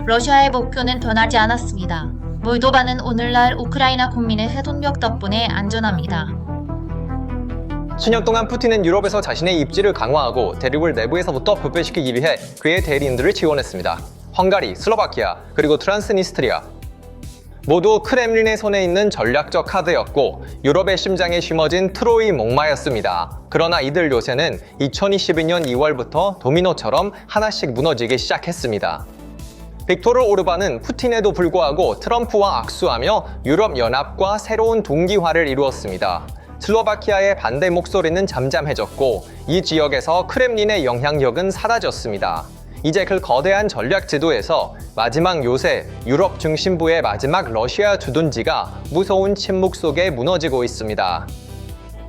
러시아의 목표는 변하지 않았습니다. 몰도바는 오늘날 우크라이나 국민의 해독력 덕분에 안전합니다. 수년 동안 푸틴은 유럽에서 자신의 입지를 강화하고 대륙을 내부에서부터 부패시키기 위해 그의 대리인들을 지원했습니다. 헝가리, 슬로바키아, 그리고 트란스니스트리아. 모두 크렘린의 손에 있는 전략적 카드였고 유럽의 심장에 심어진 트로이 목마였습니다. 그러나 이들 요새는 2022년 2월부터 도미노처럼 하나씩 무너지기 시작했습니다. 빅토르 오르반은 푸틴에도 불구하고 트럼프와 악수하며 유럽연합과 새로운 동기화를 이루었습니다. 슬로바키아의 반대 목소리는 잠잠해졌고 이 지역에서 크렘린의 영향력은 사라졌습니다. 이제 그 거대한 전략 지도에서 마지막 요새 유럽 중심부의 마지막 러시아 주둔지가 무서운 침묵 속에 무너지고 있습니다.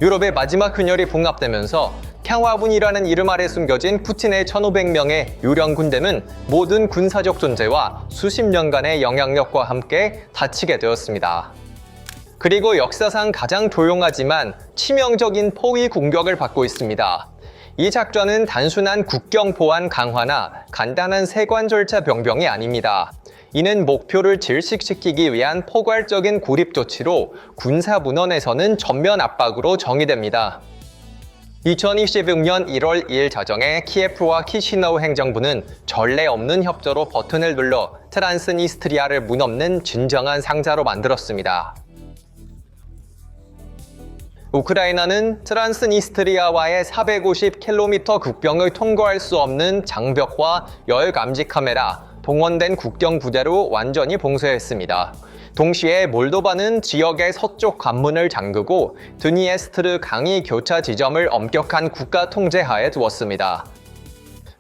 유럽의 마지막 균열이 봉합되면서 평화군이라는 이름 아래 숨겨진 푸틴의 1500명의 유령 군대는 모든 군사적 존재와 수십 년간의 영향력과 함께 닫히게 되었습니다. 그리고 역사상 가장 조용하지만 치명적인 포위 공격을 받고 있습니다. 이 작전은 단순한 국경 보안 강화나 간단한 세관 절차 변경이 아닙니다. 이는 목표를 질식시키기 위한 포괄적인 고립 조치로 군사 문헌에서는 전면 압박으로 정의됩니다. 2026년 1월 2일 자정에 키예프와 키시너우 행정부는 전례 없는 협조로 버튼을 눌러 트란스니스트리아를 문없는 진정한 상자로 만들었습니다. 우크라이나는 트란스니스트리아와의 450km 국경을 통과할 수 없는 장벽과 열 감지 카메라, 동원된 국경 부대로 완전히 봉쇄했습니다. 동시에 몰도바는 지역의 서쪽 관문을 잠그고 드니에스트르 강이 교차 지점을 엄격한 국가 통제하에 두었습니다.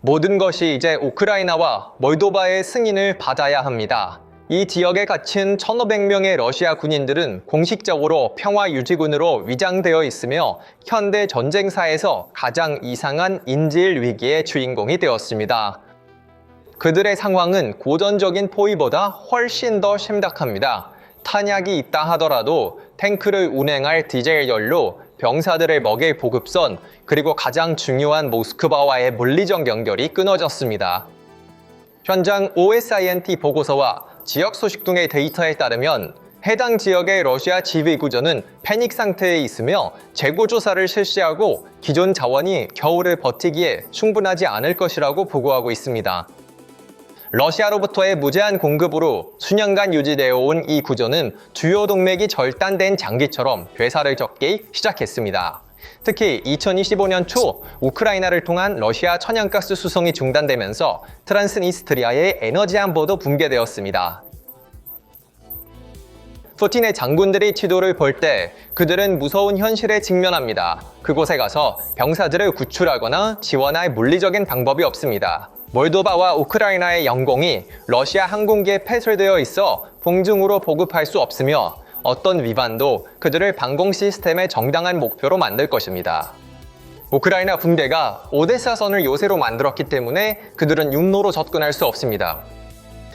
모든 것이 이제 우크라이나와 몰도바의 승인을 받아야 합니다. 이 지역에 갇힌 1,500명의 러시아 군인들은 공식적으로 평화유지군으로 위장되어 있으며 현대 전쟁사에서 가장 이상한 인질 위기의 주인공이 되었습니다. 그들의 상황은 고전적인 포위보다 훨씬 더 심각합니다. 탄약이 있다 하더라도 탱크를 운행할 디젤 연료, 병사들을 먹일 보급선, 그리고 가장 중요한 모스크바와의 물리적 연결이 끊어졌습니다. 현장 OSINT 보고서와 지역 소식 등의 데이터에 따르면 해당 지역의 러시아 지휘 구조는 패닉 상태에 있으며 재고 조사를 실시하고 기존 자원이 겨울을 버티기에 충분하지 않을 것이라고 보고하고 있습니다. 러시아로부터의 무제한 공급으로 수년간 유지되어 온 이 구조는 주요 동맥이 절단된 장기처럼 괴사를 적기 시작했습니다. 특히 2025년 초 우크라이나를 통한 러시아 천연가스 수송이 중단되면서 트란스니스트리아의 에너지 안보도 붕괴되었습니다. 푸틴의 장군들이 지도를 볼 때 그들은 무서운 현실에 직면합니다. 그곳에 가서 병사들을 구출하거나 지원할 물리적인 방법이 없습니다. 몰도바와 우크라이나의 영공이 러시아 항공기에 폐쇄되어 있어 공중으로 보급할 수 없으며 어떤 위반도 그들을 방공 시스템의 정당한 목표로 만들 것입니다. 우크라이나 군대가 오데사선을 요새로 만들었기 때문에 그들은 육로로 접근할 수 없습니다.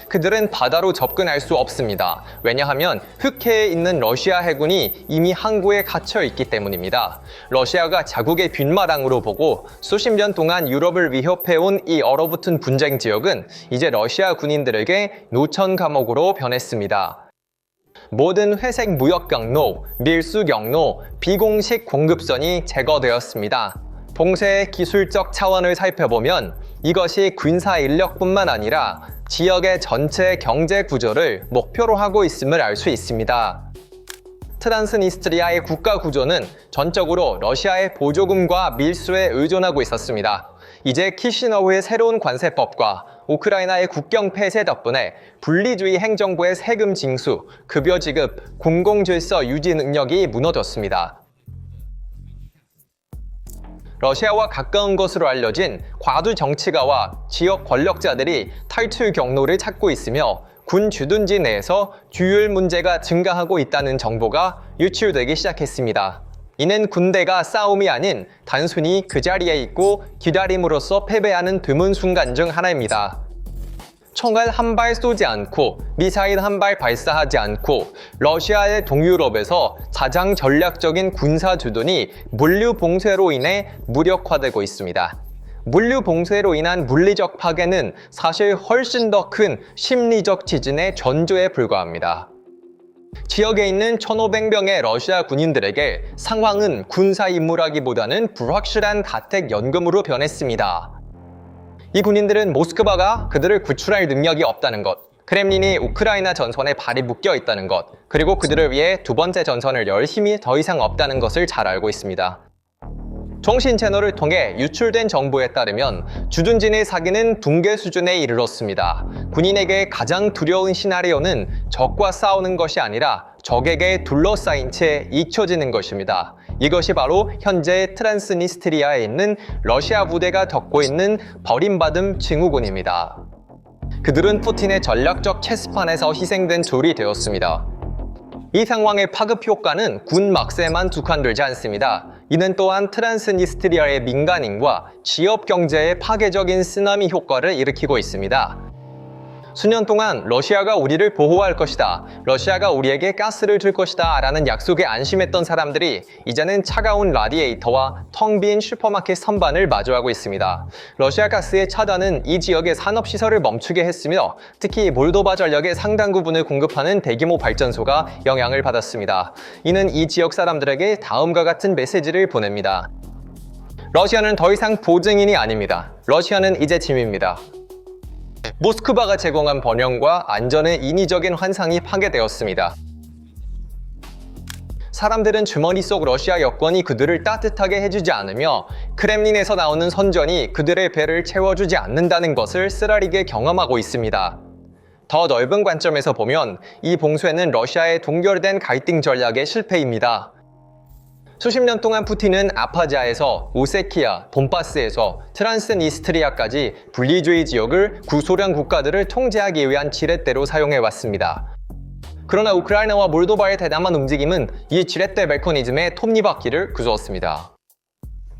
그들은 바다로 접근할 수 없습니다. 왜냐하면 흑해에 있는 러시아 해군이 이미 항구에 갇혀 있기 때문입니다. 러시아가 자국의 뒷마당으로 보고 수십 년 동안 유럽을 위협해온 이 얼어붙은 분쟁 지역은 이제 러시아 군인들에게 노천 감옥으로 변했습니다. 모든 회색 무역 경로, 밀수 경로, 비공식 공급선이 제거되었습니다. 봉쇄의 기술적 차원을 살펴보면 이것이 군사 인력뿐만 아니라 지역의 전체 경제 구조를 목표로 하고 있음을 알 수 있습니다. 트란스니스트리아의 국가 구조는 전적으로 러시아의 보조금과 밀수에 의존하고 있었습니다. 이제 키시너우의 새로운 관세법과 우크라이나의 국경 폐쇄 덕분에 분리주의 행정부의 세금 징수, 급여 지급, 공공질서 유지 능력이 무너졌습니다. 러시아와 가까운 것으로 알려진 과도 정치가와 지역 권력자들이 탈출 경로를 찾고 있으며 군 주둔지 내에서 규율 문제가 증가하고 있다는 정보가 유출되기 시작했습니다. 이는 군대가 싸움이 아닌 단순히 그 자리에 있고 기다림으로써 패배하는 드문 순간 중 하나입니다. 총알 한 발 쏘지 않고 미사일 한 발 발사하지 않고 러시아의 동유럽에서 가장 전략적인 군사 주둔이 물류 봉쇄로 인해 무력화되고 있습니다. 물류 봉쇄로 인한 물리적 파괴는 사실 훨씬 더 큰 심리적 지진의 전조에 불과합니다. 지역에 있는 1,500명의 러시아 군인들에게 상황은 군사 임무라기보다는 불확실한 다택 연금으로 변했습니다. 이 군인들은 모스크바가 그들을 구출할 능력이 없다는 것, 크렘린이 우크라이나 전선에 발이 묶여 있다는 것, 그리고 그들을 위해 두 번째 전선을 열 힘이 더 이상 없다는 것을 잘 알고 있습니다. 통신 채널을 통해 유출된 정보에 따르면 주둔진의 사기는 붕괴 수준에 이르렀습니다. 군인에게 가장 두려운 시나리오는 적과 싸우는 것이 아니라 적에게 둘러싸인 채 잊혀지는 것입니다. 이것이 바로 현재 트란스니스트리아에 있는 러시아 부대가 겪고 있는 버림받음 증후군입니다. 그들은 푸틴의 전략적 체스판에서 희생된 둘이 되었습니다. 이 상황의 파급 효과는 군 막세만 국한되지 않습니다. 이는 또한 트란스니스트리아의 민간인과 지역 경제에 파괴적인 쓰나미 효과를 일으키고 있습니다. 수년 동안 러시아가 우리를 보호할 것이다, 러시아가 우리에게 가스를 줄 것이다 라는 약속에 안심했던 사람들이 이제는 차가운 라디에이터와 텅 빈 슈퍼마켓 선반을 마주하고 있습니다. 러시아 가스의 차단은 이 지역의 산업시설을 멈추게 했으며 특히 몰도바 전력의 상당 부분을 공급하는 대규모 발전소가 영향을 받았습니다. 이는 이 지역 사람들에게 다음과 같은 메시지를 보냅니다. 러시아는 더 이상 보증인이 아닙니다. 러시아는 이제 짐입니다. 모스크바가 제공한 번영과 안전의 인위적인 환상이 파괴되었습니다. 사람들은 주머니 속 러시아 여권이 그들을 따뜻하게 해주지 않으며 크렘린에서 나오는 선전이 그들의 배를 채워주지 않는다는 것을 쓰라리게 경험하고 있습니다. 더 넓은 관점에서 보면 이 봉쇄는 러시아의 동결된 갈등 전략의 실패입니다. 수십 년 동안 푸틴은 아파지아에서 오세키아, 돈바스에서 트란스니스트리아까지 분리주의 지역을 구소련 국가들을 통제하기 위한 지렛대로 사용해왔습니다. 그러나 우크라이나와 몰도바의 대담한 움직임은 이 지렛대 메커니즘의 톱니바퀴를 부수었습니다.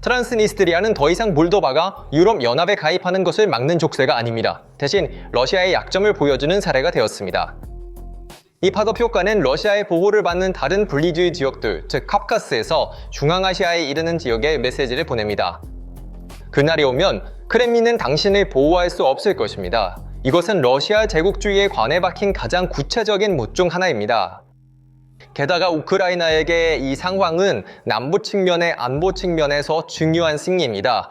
트란스니스트리아는 더 이상 몰도바가 유럽연합에 가입하는 것을 막는 족쇄가 아닙니다. 대신 러시아의 약점을 보여주는 사례가 되었습니다. 이 파급 효과는 러시아의 보호를 받는 다른 분리주의 지역들, 즉 카프카스에서 중앙아시아에 이르는 지역에 메시지를 보냅니다. 그날이 오면 크렘린은 당신을 보호할 수 없을 것입니다. 이것은 러시아 제국주의에 관해 박힌 가장 구체적인 못 중 하나입니다. 게다가 우크라이나에게 이 상황은 남부 측면의 안보 측면에서 중요한 승리입니다.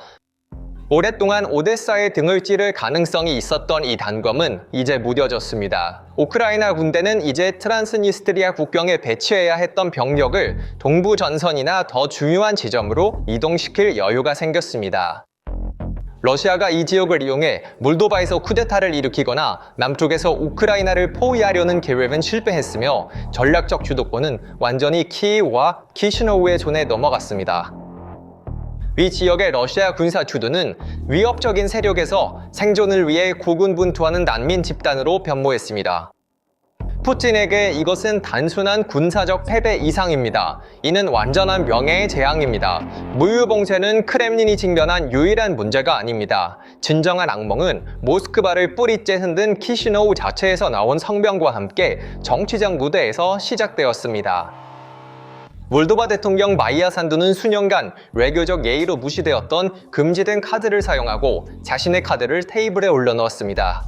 오랫동안 오데사의 등을 찌를 가능성이 있었던 이 단검은 이제 무뎌졌습니다. 우크라이나 군대는 이제 트란스니스트리아 국경에 배치해야 했던 병력을 동부 전선이나 더 중요한 지점으로 이동시킬 여유가 생겼습니다. 러시아가 이 지역을 이용해 몰도바에서 쿠데타를 일으키거나 남쪽에서 우크라이나를 포위하려는 계획은 실패했으며 전략적 주도권은 완전히 키이우와 키시노우의 손에 넘어갔습니다. 이 지역의 러시아 군사 주둔은 위협적인 세력에서 생존을 위해 고군분투하는 난민 집단으로 변모했습니다. 푸틴에게 이것은 단순한 군사적 패배 이상입니다. 이는 완전한 명예의 재앙입니다. 물류봉쇄는 크렘린이 직면한 유일한 문제가 아닙니다. 진정한 악몽은 모스크바를 뿌리째 흔든 키시노우 자체에서 나온 성명과 함께 정치적 무대에서 시작되었습니다. 몰도바 대통령 마이야 산두는 수년간 외교적 예의로 무시되었던 금지된 카드를 사용하고 자신의 카드를 테이블에 올려놓았습니다.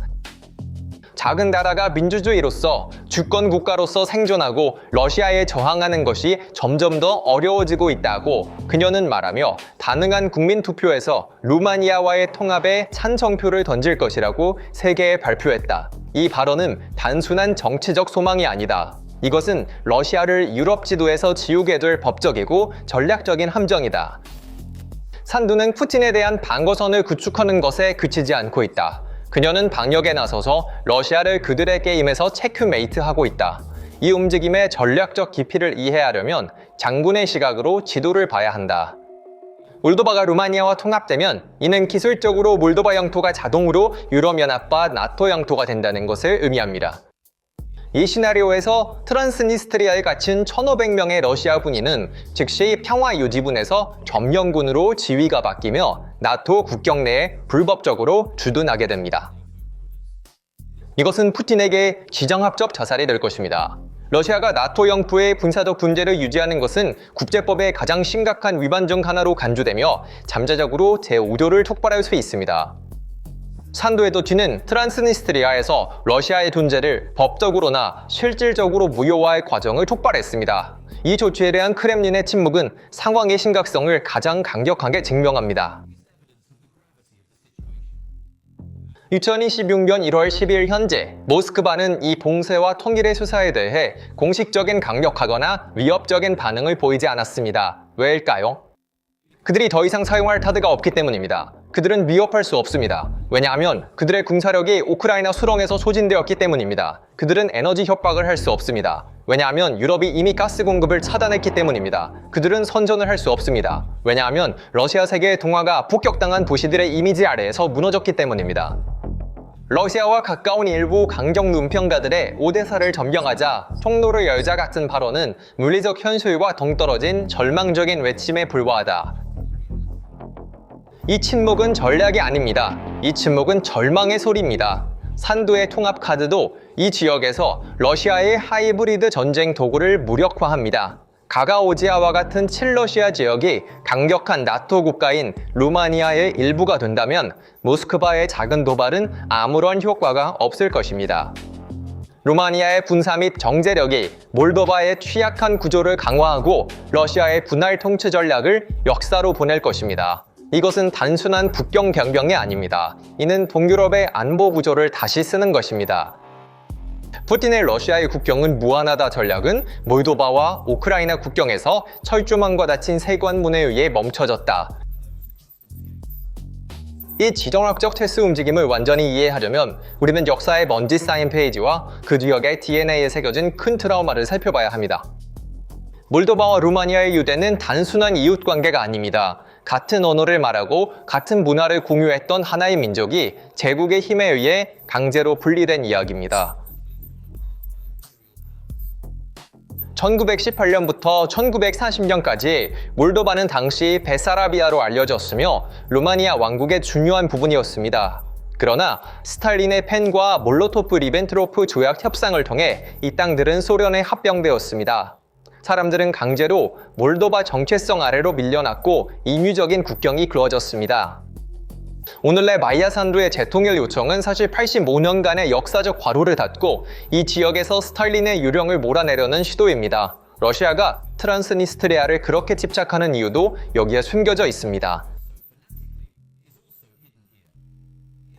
작은 나라가 민주주의로서 주권 국가로서 생존하고 러시아에 저항하는 것이 점점 더 어려워지고 있다고 그녀는 말하며 가능한 국민투표에서 루마니아와의 통합에 찬성표를 던질 것이라고 세계에 발표했다. 이 발언은 단순한 정치적 소망이 아니다. 이것은 러시아를 유럽 지도에서 지우게 될 법적이고 전략적인 함정이다. 산두는 푸틴에 대한 방어선을 구축하는 것에 그치지 않고 있다. 그녀는 방역에 나서서 러시아를 그들의 게임에서 체크메이트하고 있다. 이 움직임의 전략적 깊이를 이해하려면 장군의 시각으로 지도를 봐야 한다. 몰도바가 루마니아와 통합되면 이는 기술적으로 몰도바 영토가 자동으로 유럽연합과 나토 영토가 된다는 것을 의미합니다. 이 시나리오에서 트란스니스트리아에 갇힌 1,500명의 러시아 군인은 즉시 평화유지군에서 점령군으로 지위가 바뀌며 나토 국경 내에 불법적으로 주둔하게 됩니다. 이것은 푸틴에게 지정학적 자살이 될 것입니다. 러시아가 나토 영토의 군사적 분쟁을 유지하는 것은 국제법의 가장 심각한 위반 중 하나로 간주되며 잠재적으로 제5조를 촉발할 수 있습니다. 산도의 도치는 트란스니스트리아에서 러시아의 존재를 법적으로나 실질적으로 무효화할 과정을 촉발했습니다. 이 조치에 대한 크렘린의 침묵은 상황의 심각성을 가장 강력하게 증명합니다. 2026년 1월 10일 현재 모스크바는 이 봉쇄와 통일의 수사에 대해 공식적인 강력하거나 위협적인 반응을 보이지 않았습니다. 왜일까요? 그들이 더 이상 사용할 카드가 없기 때문입니다. 그들은 위협할 수 없습니다. 왜냐하면 그들의 군사력이 우크라이나 수렁에서 소진되었기 때문입니다. 그들은 에너지 협박을 할 수 없습니다. 왜냐하면 유럽이 이미 가스 공급을 차단했기 때문입니다. 그들은 선전을 할 수 없습니다. 왜냐하면 러시아 세계의 동화가 폭격당한 도시들의 이미지 아래에서 무너졌기 때문입니다. 러시아와 가까운 일부 강경 눈평가들의 오데사를 점령하자 통로를 열자 같은 발언은 물리적 현실과 동떨어진 절망적인 외침에 불과하다. 이 침묵은 전략이 아닙니다. 이 침묵은 절망의 소리입니다. 산도의 통합 카드도 이 지역에서 러시아의 하이브리드 전쟁 도구를 무력화합니다. 가가오지아와 같은 친러시아 지역이 강력한 나토 국가인 루마니아의 일부가 된다면 모스크바의 작은 도발은 아무런 효과가 없을 것입니다. 루마니아의 군사 및 정제력이 몰도바의 취약한 구조를 강화하고 러시아의 분할 통치 전략을 역사로 보낼 것입니다. 이것은 단순한 국경 변경이 아닙니다. 이는 동유럽의 안보 구조를 다시 쓰는 것입니다. 푸틴의 러시아의 국경은 무한하다 전략은 몰도바와 우크라이나 국경에서 철조망과 닫힌 세관문에 의해 멈춰졌다. 이 지정학적 체스 움직임을 완전히 이해하려면 우리는 역사의 먼지 쌓인 페이지와 그 지역의 DNA에 새겨진 큰 트라우마를 살펴봐야 합니다. 몰도바와 루마니아의 유대는 단순한 이웃관계가 아닙니다. 같은 언어를 말하고 같은 문화를 공유했던 하나의 민족이 제국의 힘에 의해 강제로 분리된 이야기입니다. 1918년부터 1940년까지 몰도바는 당시 베사라비아로 알려졌으며 루마니아 왕국의 중요한 부분이었습니다. 그러나 스탈린의 펜과 몰로토프-리벤트로프 조약 협상을 통해 이 땅들은 소련에 합병되었습니다. 사람들은 강제로 몰도바 정체성 아래로 밀려났고 인위적인 국경이 그어졌습니다. 오늘날 마이아 산도의 재통일 요청은 사실 85년간의 역사적 과로를 닫고 이 지역에서 스탈린의 유령을 몰아내려는 시도입니다. 러시아가 트란스니스트리아를 그렇게 집착하는 이유도 여기에 숨겨져 있습니다.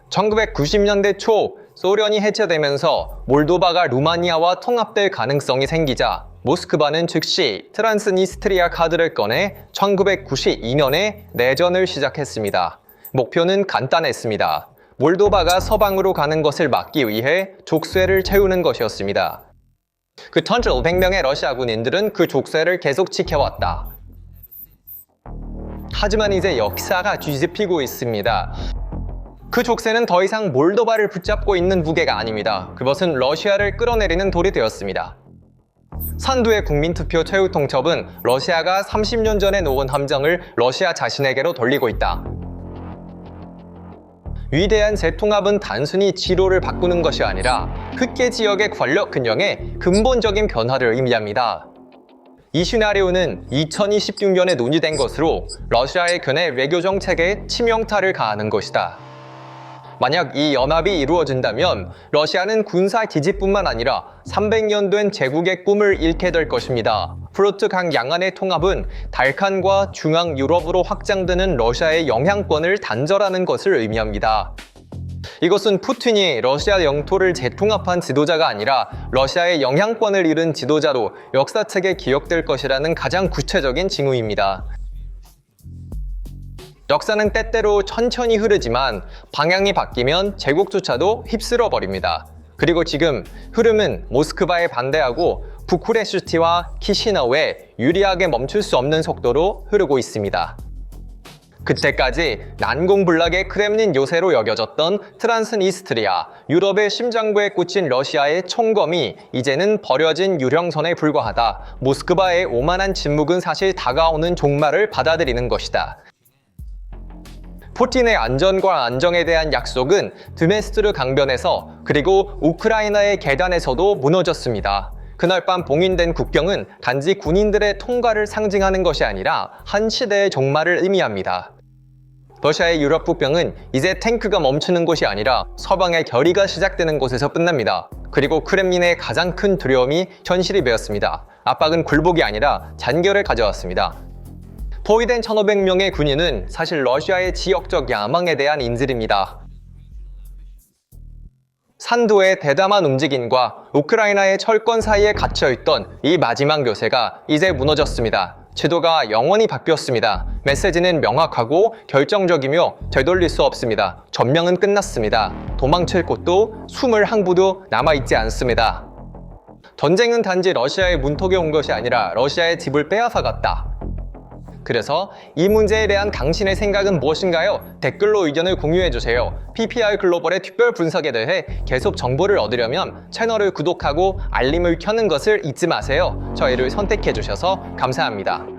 1990년대 초 소련이 해체되면서 몰도바가 루마니아와 통합될 가능성이 생기자 모스크바는 즉시 트란스니스트리아 카드를 꺼내 1992년에 내전을 시작했습니다. 목표는 간단했습니다. 몰도바가 서방으로 가는 것을 막기 위해 족쇄를 채우는 것이었습니다. 그 1,500명의 러시아 군인들은 그 족쇄를 계속 지켜왔다. 하지만 이제 역사가 뒤집히고 있습니다. 그 족쇄는 더 이상 몰도바를 붙잡고 있는 무게가 아닙니다. 그것은 러시아를 끌어내리는 돌이 되었습니다. 산두의 국민투표 최후 통첩은 러시아가 30년 전에 놓은 함정을 러시아 자신에게로 돌리고 있다. 위대한 재통합은 단순히 지로를 바꾸는 것이 아니라 흑계 지역의 권력 균형에 근본적인 변화를 의미합니다. 이 시나리오는 2026년에 논의된 것으로 러시아의 견해 외교 정책에 치명타를 가하는 것이다. 만약 이 연합이 이루어진다면 러시아는 군사 기지뿐만 아니라 300년 된 제국의 꿈을 잃게 될 것입니다. 프로트강 양안의 통합은 달칸과 중앙 유럽으로 확장되는 러시아의 영향권을 단절하는 것을 의미합니다. 이것은 푸틴이 러시아 영토를 재통합한 지도자가 아니라 러시아의 영향권을 잃은 지도자로 역사책에 기억될 것이라는 가장 구체적인 징후입니다. 역사는 때때로 천천히 흐르지만 방향이 바뀌면 제국조차도 휩쓸어 버립니다. 그리고 지금 흐름은 모스크바에 반대하고 부쿠레슈티와 키시너우에 유리하게 멈출 수 없는 속도로 흐르고 있습니다. 그때까지 난공불락의 크렘린 요새로 여겨졌던 트란스니스트리아, 유럽의 심장부에 꽂힌 러시아의 총검이 이제는 버려진 유령선에 불과하다. 모스크바의 오만한 침묵은 사실 다가오는 종말을 받아들이는 것이다. 푸틴의 안전과 안정에 대한 약속은 드메스트르 강변에서 그리고 우크라이나의 계단에서도 무너졌습니다. 그날 밤 봉인된 국경은 단지 군인들의 통과를 상징하는 것이 아니라 한 시대의 종말을 의미합니다. 러시아의 유럽 국경은 이제 탱크가 멈추는 곳이 아니라 서방의 결의가 시작되는 곳에서 끝납니다. 그리고 크렘린의 가장 큰 두려움이 현실이 되었습니다. 압박은 굴복이 아니라 잔결을 가져왔습니다. 포위된 1,500명의 군인은 사실 러시아의 지역적 야망에 대한 인질입니다. 산도의 대담한 움직임과 우크라이나의 철권 사이에 갇혀있던 이 마지막 요새가 이제 무너졌습니다. 지도가 영원히 바뀌었습니다. 메시지는 명확하고 결정적이며 되돌릴 수 없습니다. 전명은 끝났습니다. 도망칠 곳도 숨을 항구도 남아있지 않습니다. 전쟁은 단지 러시아의 문턱에 온 것이 아니라 러시아의 집을 빼앗아갔다. 그래서 이 문제에 대한 당신의 생각은 무엇인가요? 댓글로 의견을 공유해주세요. PPR 글로벌의 특별 분석에 대해 계속 정보를 얻으려면 채널을 구독하고 알림을 켜는 것을 잊지 마세요. 저희를 선택해주셔서 감사합니다.